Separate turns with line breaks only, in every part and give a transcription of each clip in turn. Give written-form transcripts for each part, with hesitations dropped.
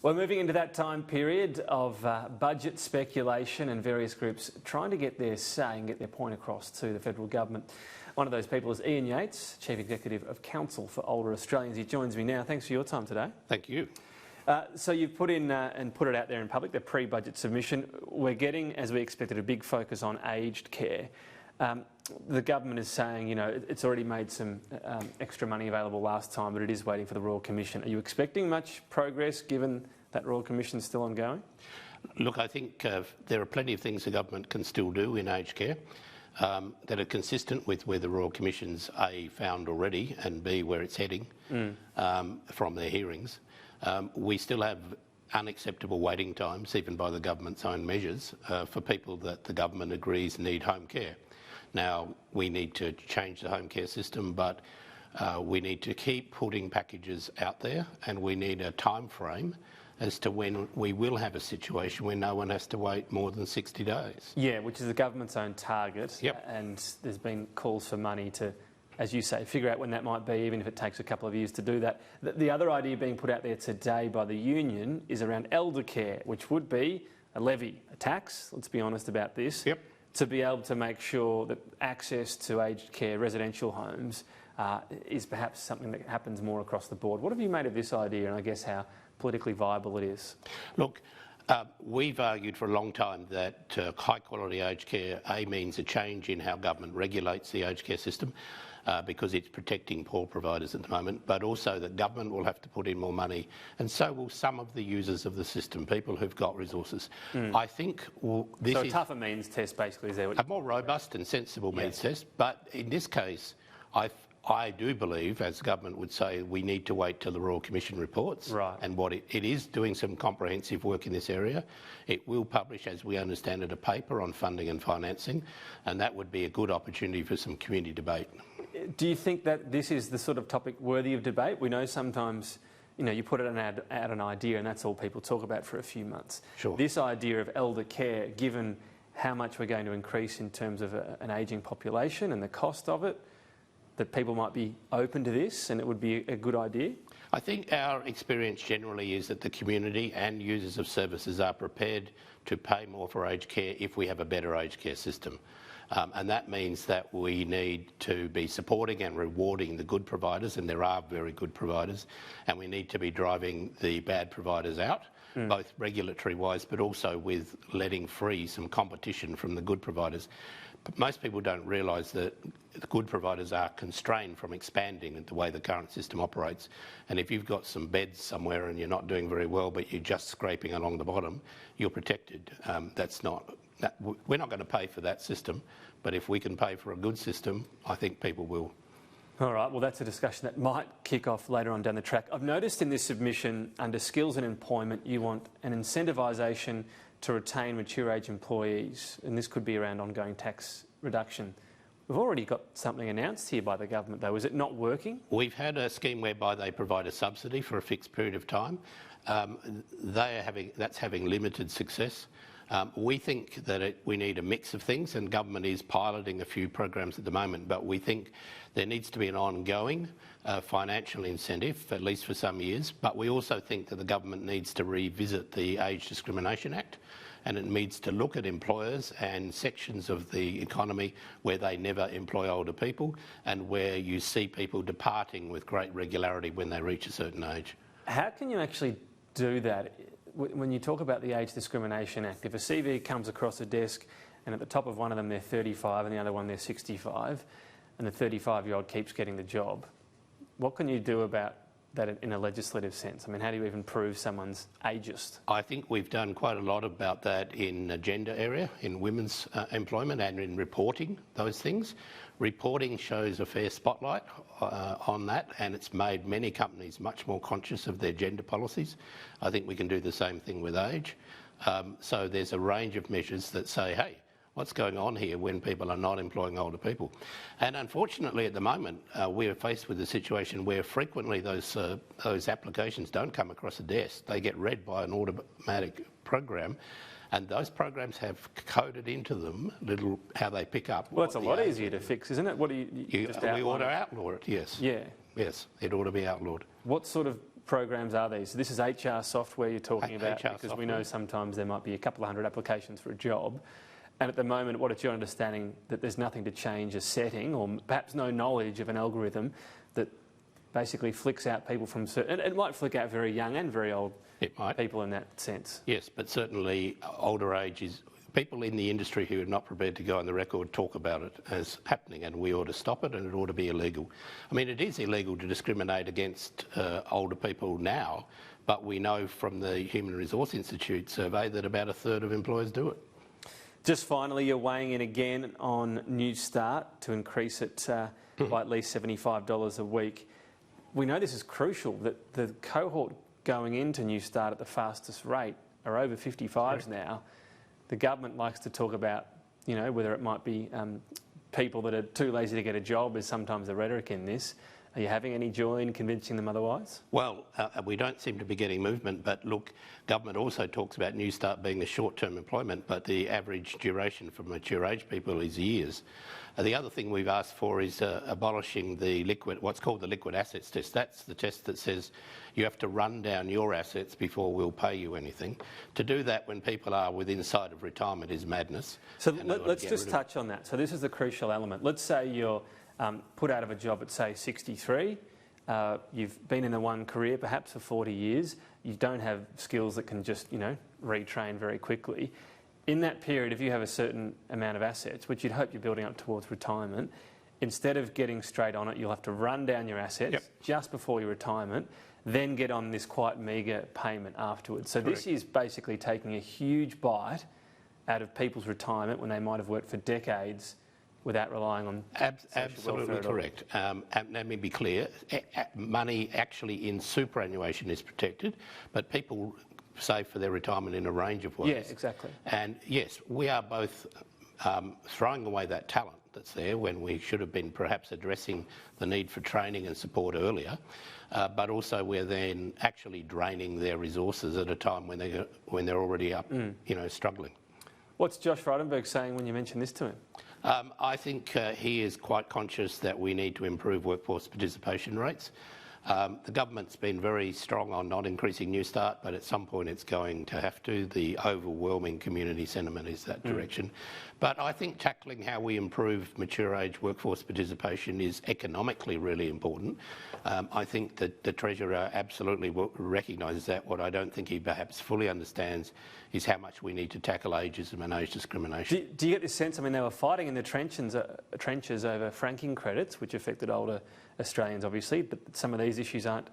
Well, moving into that time period of budget speculation and various groups trying to get their say and get their point across to the federal government. One of those people is Ian Yates, Chief Executive of Council for Older Australians. He joins me now. Thanks for your time today.
Thank you.
So you've put in and put it out there in public, the pre-budget submission. We're getting, as we expected, a big focus on aged care. The government is saying, you know, it's already made some extra money available last time, but it is waiting for the Royal Commission. Are you expecting much progress given that Royal Commission is still ongoing?
Look, I think there are plenty of things the government can still do in aged care that are consistent with where the Royal Commission's A, found already, and B, where it's heading from their hearings. We still have unacceptable waiting times, even by the government's own measures, for people that the government agrees need home care. Now, we need to change the home care system, but we need to keep putting packages out there, and we need a time frame as to when we will have a situation where no one has to wait more than 60 days.
Yeah, which is the government's own target.
Yep.
And there's been calls for money to, as you say, figure out when that might be, even if it takes a couple of years to do that. The other idea being put out there today by the union is around elder care, which would be a levy, a tax, let's be honest about this,
Yep.
to be able to make sure that access to aged care residential homes is perhaps something that happens more across the board. What have you made of this idea, and I guess how politically viable it is?
Look, we've argued for a long time that high quality aged care, A, means a change in how government regulates the aged care system because it's protecting poor providers at the moment, but also that government will have to put in more money, and so will some of the users of the system, people who've got resources. I think this
so
is
a tougher means test, basically, is there?
a more robust and sensible means test, but in this case, I do believe, as the government would say, we need to wait till the Royal Commission reports.
Right.
And what it is doing some comprehensive work in this area. It will publish, as we understand it, a paper on funding and financing, and that would be a good opportunity for some community debate.
Do you think that this is the sort of topic worthy of debate? We know sometimes, you know, you put out an idea and that's all people talk about for a few months.
Sure.
This idea of elder care, given how much we're going to increase in terms of an ageing population and the cost of it, that people might be open to this and it would be a good idea?
I think our experience generally is that the community and users of services are prepared to pay more for aged care if we have a better aged care system. And that means that we need to be supporting and rewarding the good providers, and there are very good providers, and we need to be driving the bad providers out, both regulatory-wise but also with letting free some competition from the good providers. But most people don't realise that the good providers are constrained from expanding the way the current system operates. And if you've got some beds somewhere and you're not doing very well, but you're just scraping along the bottom, you're protected. We're not going to pay for that system, but if we can pay for a good system, I think people will.
All right, well, that's a discussion that might kick off later on down the track. I've noticed in this submission, under skills and employment, you want an incentivisation to retain mature age employees, and this could be around ongoing tax reduction. We've already got something announced here by the government, though. Is it not working?
We've had a scheme whereby they provide a subsidy for a fixed period of time. That's having limited success. We think that we need a mix of things, and government is piloting a few programs at the moment, but we think there needs to be an ongoing financial incentive, at least for some years, but we also think that the government needs to revisit the Age Discrimination Act, and it needs to look at employers and sections of the economy where they never employ older people and where you see people departing with great regularity when they reach a certain age.
How can you actually do that? When you talk about the Age Discrimination Act, if a CV comes across a desk and at the top of one of them they're 35 and the other one they're 65 and the 35-year-old keeps getting the job, what can you do about that in a legislative sense? I mean, how do you even prove someone's ageist?
I think we've done quite a lot about that in the gender area, in women's employment and in reporting those things. Reporting shows a fair spotlight on that, and it's made many companies much more conscious of their gender policies. I think we can do the same thing with age. So there's a range of measures that say, hey, what's going on here when people are not employing older people? And unfortunately, at the moment, we are faced with a situation where frequently those applications don't come across a desk. They get read by an automatic program, and those programs have coded into them how they pick up.
Well, it's a lot easier to fix, isn't it? What do you just
we ought to outlaw it, yes.
Yeah.
Yes, it ought to be outlawed.
What sort of programs are these? So this is HR software you're talking about,
HR
because
software.
we know sometimes there might be a couple of hundred applications for a job. And at the moment, what is your understanding that there's nothing to change a setting, or perhaps no knowledge of an algorithm that basically flicks out people from certain... And it might flick out very young and very old people in that sense.
Yes, but certainly older age is... People in the industry who are not prepared to go on the record talk about it as happening, and we ought to stop it, and it ought to be illegal. I mean, it is illegal to discriminate against older people now, but we know from the Human Resource Institute survey that about a third of employers do it.
Just finally, you're weighing in again on New Start to increase it by at least $75 a week. We know this is crucial, that the cohort going into New Start at the fastest rate are over 55s now. The government likes to talk about, you know, whether it might be people that are too lazy to get a job is sometimes the rhetoric in this. Are you having any joy in convincing them otherwise?
Well, we don't seem to be getting movement, but look, government also talks about New Start being a short-term employment, but the average duration for mature age people is years. The other thing we've asked for is abolishing the what's called the liquid assets test. That's the test that says you have to run down your assets before we'll pay you anything. To do that when people are within sight of retirement is madness.
So let's just touch on that. So this is the crucial element. Let's say you're put out of a job at, say, 63. You've been in the one career perhaps for 40 years. You don't have skills that can just, you know, retrain very quickly. In that period, if you have a certain amount of assets, which you'd hope you're building up towards retirement, instead of getting straight on it, you'll have to run down your assets just before your retirement, then get on this quite meagre payment afterwards. So this is basically taking a huge bite out of people's retirement when they might have worked for decades without relying on
absolutely correct. And let me be clear, money actually in superannuation is protected, but people save for their retirement in a range of ways.
Yeah, exactly.
And yes, we are both throwing away that talent that's there when we should have been perhaps addressing the need for training and support earlier, but also we're then actually draining their resources at a time when they're already up, you know, struggling.
What's Josh Frydenberg saying when you mention this to him?
I think he is quite conscious that we need to improve workforce participation rates. The government's been very strong on not increasing New Start, but at some point it's going to have to. The overwhelming community sentiment is that direction. But I think tackling how we improve mature age workforce participation is economically really important. I think that the Treasurer absolutely recognises that. What I don't think he perhaps fully understands is how much we need to tackle ageism and age discrimination.
Do you get this sense, I mean, they were fighting in the trenches over franking credits, which affected older Australians, obviously, but some of these issues aren't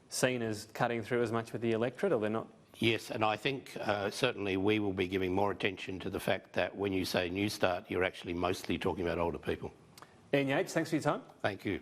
seen as cutting through as much with the electorate, or they're not?
Yes, and I think certainly we will be giving more attention to the fact that when you say New Start, you're actually mostly talking about older people.
Ian Yates, thanks for your time.
Thank you.